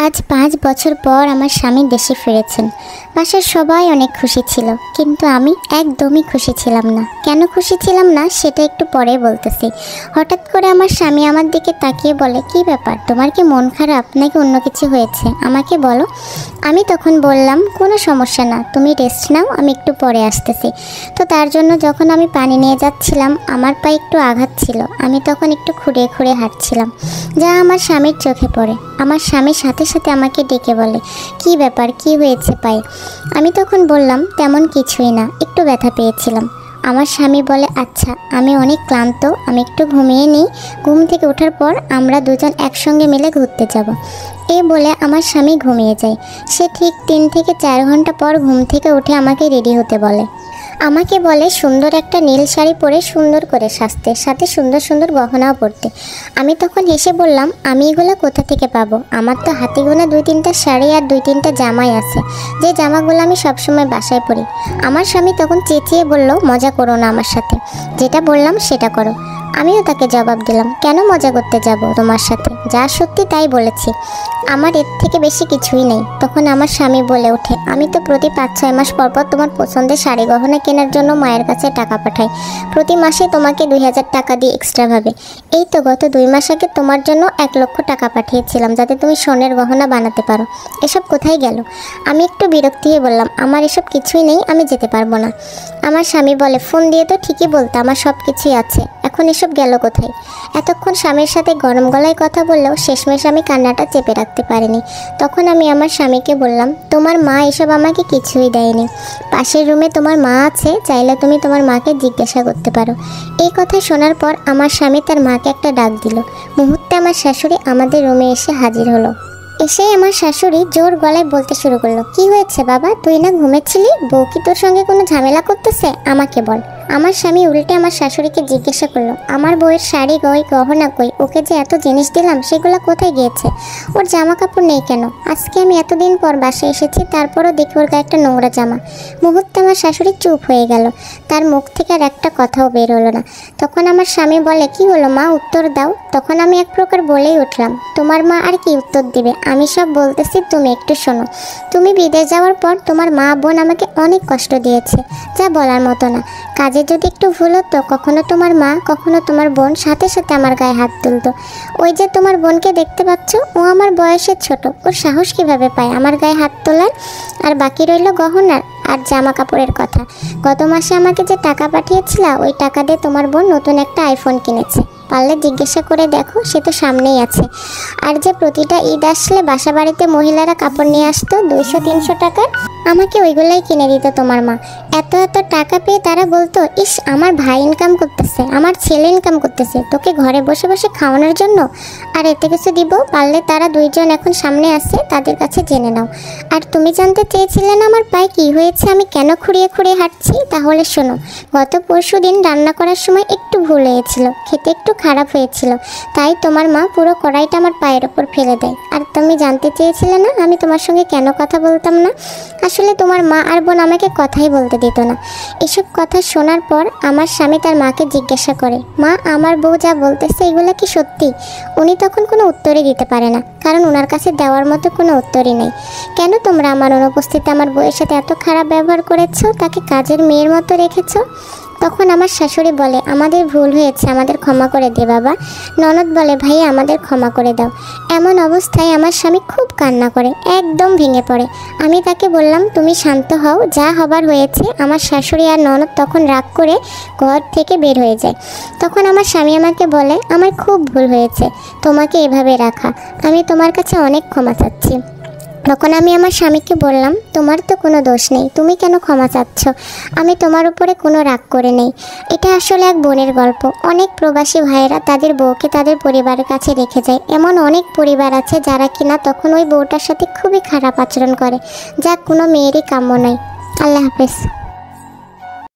আজ ৫ বছর পর আমার স্বামী দেশে ফিরেছেন। বাসার সবাই অনেক খুশি ছিল, কিন্তু আমি একদমই খুশি ছিলাম না। কেন খুশি ছিলাম না সেটা একটু পরে বলতেছি। হঠাৎ করে আমার স্বামী আমার দিকে তাকিয়ে বলে, কি ব্যাপার, তোমার কি মন খারাপ নাকি অন্য কিছু হয়েছে, আমাকে বলো। আমি তখন বললাম, কোনো সমস্যা না, তুমি রেস্ট নাও, আমি একটু পরে আসতেছি। তো তার জন্য যখন আমি পানি নিয়ে যাচ্ছিলাম, আমার পায়ে একটু আঘাত ছিল। আমি তখন একটু খুঁড়িয়ে খুঁড়িয়ে হাঁটছিলাম, যা আমার স্বামীর চোখে পড়ে। আমার স্বামীর সাথে সাথে আমাকে ডেকে বলে, কি ব্যাপার, কি হয়েছে পায়ে? আমি তখন বললাম, তেমন কিছুই না, একটু ব্যথা পেয়েছিলাম। আমার স্বামী বলে, আচ্ছা, আমি অনেক ক্লান্ত, আমি একটু ঘুমিয়ে নিই, ঘুম থেকে ওঠার পর আমরা দুজন একসঙ্গে মিলে ঘুরতে যাব। এই বলে আমার স্বামী ঘুমিয়ে যায়। সে ঠিক ৩ থেকে ৪ ঘন্টা পর ঘুম থেকে উঠে আমাকে রেডি হতে বলে। আমাকে বলে সুন্দর একটা নীল শাড়ি পরে সুন্দর করে সাজতে, সাথে সুন্দর সুন্দর গহনাও পরতে। আমি তখন হেসে বললাম, আমি এগুলো কোথা থেকে পাবো? আমার তো হাতে গোনা ২-৩টা শাড়ি আর ২-৩টা জামাই আছে, যে জামাগুলো আমি সবসময় বাসায় পরি। আমার স্বামী তখন চেঁচিয়ে বলল, মজা করো না আমার সাথে, যেটা বললাম সেটা করো। আমিও তাকে জবাব দিলাম, কেন মজা করতে যাব তোমার সাথে, যা সত্যি তাই বলেছি, আমার এর থেকে বেশি কিছুই নেই। তখন আমার স্বামী বলে ওঠে, আমি তো প্রতি ৫-৬ মাস পর পর তোমার পছন্দের শাড়ি গহনা কেনার জন্য মায়ের কাছে টাকা পাঠাই, প্রতি মাসে তোমাকে ২,০০০ টাকা দিয়ে এক্সট্রাভাবে। এই তো গত ২ মাস আগে তোমার জন্য ১,০০,০০০ টাকা পাঠিয়েছিলাম, যাতে তুমি স্বর্ণের গহনা বানাতে পারো। এসব কোথায় গেল? আমি একটু বিরক্তি হয়ে বললাম, আমার এসব কিছুই নেই, আমি যেতে পারবো না। আমার স্বামী বলে, ফোন দিয়ে তো ঠিকই বলতে, আমার সব কিছুই আছে, এখন এসব গেল কোথায়? এতক্ষণ স্বামীর সাথে গরম গলায় কথা বললেও শেষমেশ আমি কান্নাটা চেপে রাখতে পারিনি। তখন আমি আমার স্বামীকে বললাম, তোমার মা এসব আমাকে কিছুই দেয়নি, পাশের রুমে তোমার মা আছে, চাইলে তুমি তোমার মাকে জিজ্ঞাসা করতে পারো। এই কথা শোনার পর আমার স্বামী তার মাকে একটা ডাক দিল। মুহূর্তে আমার শাশুড়ি আমাদের রুমে এসে হাজির হলো। এসেই আমার শাশুড়ি জোর গলায় বলতে শুরু করলো, কি হয়েছে বাবা, তুই না ঘুমেছিলি, বউ কি তোর সঙ্গে কোনো ঝামেলা করতেছে, আমাকে বল। আমার স্বামী উল্টে আমার শাশুড়িকে জিজ্ঞাসা করলো, আমার বউয়ের শাড়ি গহনা কই, ওকে যে এত জিনিস দিলাম সেগুলো কোথায় গিয়েছে, ওর জামা কাপড় নেই কেন? আজকে আমি এতদিন পর বাসায় এসেছি, তারপরও দেখি ওর গায়ে একটা নোংরা জামা। মুহূর্তে আমার শাশুড়ি চুপ হয়ে গেল, তার মুখ থেকে আর একটা কথাও বের হলো না। তখন আমার স্বামী বলে, কি হলো মা, উত্তর দাও। তখন আমি এক প্রকার বলেই উঠলাম, তোমার মা আর কি উত্তর দিবে, আমি সব বলতেছি, তুমি একটু শোনো। তুমি বিদেশ যাওয়ার পর তোমার মা বোন আমাকে অনেক কষ্ট দিয়েছে, যা বলার মতো না। কাজে যদি একটু ভুল হতো, কখনো তোমার মা কখনো তোমার বোন সাথে সাথে আমার গায়ে হাত তুলতো। ওই যে তোমার বোনকে দেখতে পাচ্ছ, ও আমার বয়সের ছোট, ওর সাহস কিভাবে পায় আমার গায়ে হাত তোলার? আর বাকি রইল গহনার আর জামা কাপড়ের কথা। গত মাসে আমাকে যে টাকা পাঠিয়েছিল, ওই টাকা দিয়ে তোমার বোন নতুন একটা আইফোন কিনেছে, পারলে জিজ্ঞাসা করে দেখো, সে তো সামনেই আছে। আর যে প্রতিটা ঈদ আসলে বাসা বাড়িতে মহিলারা কাপড় নিয়ে আসতো ২০০-৩০০ টাকার, আমাকে ওইগুলাই কিনে দিত তোমার মা। এত এত টাকা পেয়ে তারা বলতো, ইস, আমার ভাই ইনকাম করতেছে, আমার ছেলে ইনকাম করতেছে, তোকে ঘরে বসে বসে খাওয়ানোর জন্য আর এতে কিছু দিব। পারলে তারা ২ জন এখন সামনে আসছে, তাদের কাছে জেনে নাও। আর তুমি জানতে চেয়েছিলে না আমার পায়ে কী হয়েছে, আমি কেন খুঁড়িয়ে খুঁড়িয়ে হাঁটছি? তাহলে শোনো, গত পরশুদিন রান্না করার সময় একটু ভুল হয়েছিল, খেতে একটু খারাপ হয়েছিল, তাই তোমার মা পুরো কড়াইটা আমার পায়ের ওপর ফেলে দেয়। আর তুমি জানতে চেয়েছিলে না আমি তোমার সঙ্গে কেন কথা বলতাম না? আসলে তোমার মা আর বোন আমাকে কথাই বলতে দিত না। এসব কথা শোনার পর আমার স্বামী তার মাকে জিজ্ঞাসা করে, মা, আমার বউ যা বলতেছে এগুলো কি সত্যি? উনি তখন কোনো উত্তরই দিতে পারে না, কারণ ওনার কাছে দেওয়ার মতো কোনো উত্তরই নেই। কেন তোমরা আমার অনুপস্থিতিতে আমার বউয়ের সাথে এত খারাপ ব্যবহার করেছো, তাকে কাজের মেয়ের মতো রেখেছো? তখন আমার শাশুড়ি বলে, আমাদের ভুল হয়েছে, আমাদের ক্ষমা করে দে বাবা। ননদ বলে, ভাইয়া আমাদের ক্ষমা করে দাও। এমন অবস্থায় আমার স্বামী খুব কান্না করে, একদম ভেঙে পড়ে। আমি তাকে বললাম, তুমি শান্ত হও, যা হবার হয়েছে। আমার শাশুড়ি আর ননদ তখন রাগ করে ঘর থেকে বের হয়ে যায়। তখন আমার স্বামী আমাকে বলে, আমার খুব ভুল হয়েছে তোমাকে এভাবে রাখা, আমি তোমার কাছে অনেক ক্ষমা চাচ্ছি। তখন আমি আমার স্বামীকে বললাম, তোমার তো কোনো দোষ নেই, তুমি কেন ক্ষমা চাচ্ছ? আমি তোমার উপরে কোনো রাগ করে নেই। এটা আসলে এক বোনের গল্প। অনেক প্রবাসী ভাইয়েরা তাদের বউকে তাদের পরিবারের কাছে রেখে যায়। এমন অনেক পরিবার আছে যারা কিনা তখন ওই বউটার সাথে খুবই খারাপ আচরণ করে, যা কোনো মেয়েরই কাম্য নয়। আল্লাহ হাফেজ।